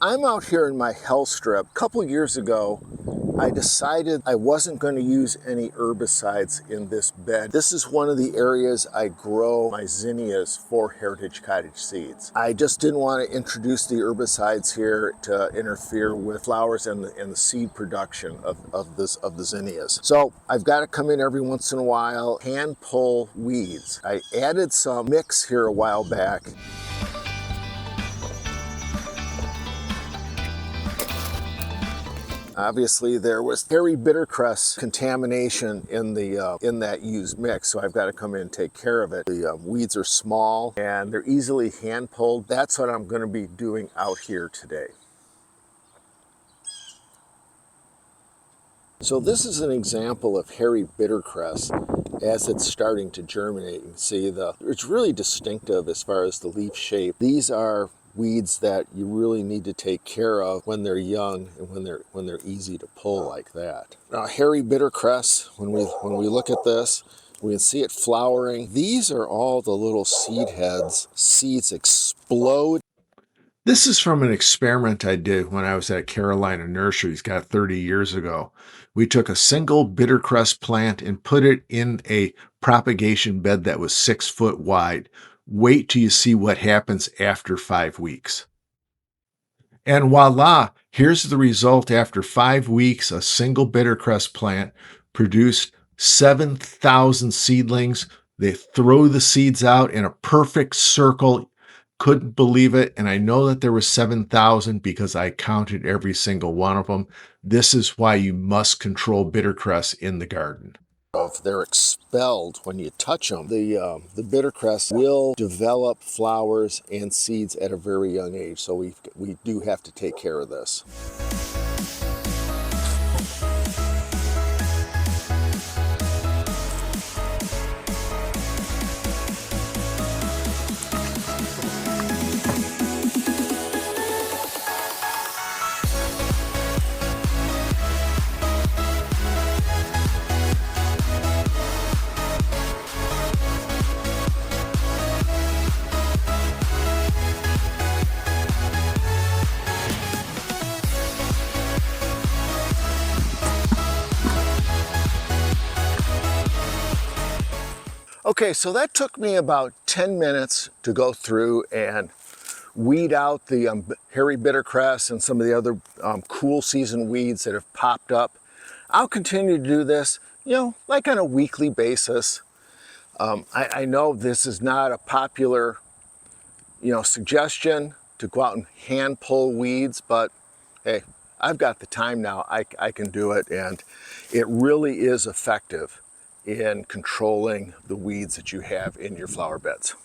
I'm out here in my hell strip. A couple years ago, I decided I wasn't going to use any herbicides in this bed. This is one of the areas I grow my zinnias for Heritage Cottage seeds. I just didn't want to introduce the herbicides here to interfere with flowers and the seed production of the zinnias. So I've got to come in every once in a while, hand pull weeds. I added some mix here a while back. Obviously, there was hairy bittercress contamination in that used mix, so I've got to come in and take care of it. The weeds are small and they're easily hand pulled. That's what I'm going to be doing out here today. So this is an example of hairy bittercress as it's starting to germinate. You can see it's really distinctive as far as the leaf shape. These are weeds that you really need to take care of when they're young and when they're easy to pull like that. Now, hairy bittercress, when we look at this, we can see it flowering. These are all the little seed heads. Seeds explode. This is from an experiment I did when I was at Carolina Nurseries, 30 years ago. We took a single bittercress plant and put it in a propagation bed that was 6 foot wide. Wait till you see what happens after 5 weeks. And voila, here's the result after 5 weeks. A single bittercress plant produced 7,000 seedlings. They throw the seeds out in a perfect circle. Couldn't believe it. And I know that there were 7,000 because I counted every single one of them. This is why you must control bittercress in the garden. They're expelled when you touch them. The bittercress will develop flowers and seeds at a very young age, so we do have to take care of this. Okay, so that took me about 10 minutes to go through and weed out the hairy bittercress and some of the other cool season weeds that have popped up. I'll continue to do this, like on a weekly basis. I know this is not a popular, suggestion to go out and hand pull weeds, but hey, I've got the time now. I can do it, and it really is effective in controlling the weeds that you have in your flower beds.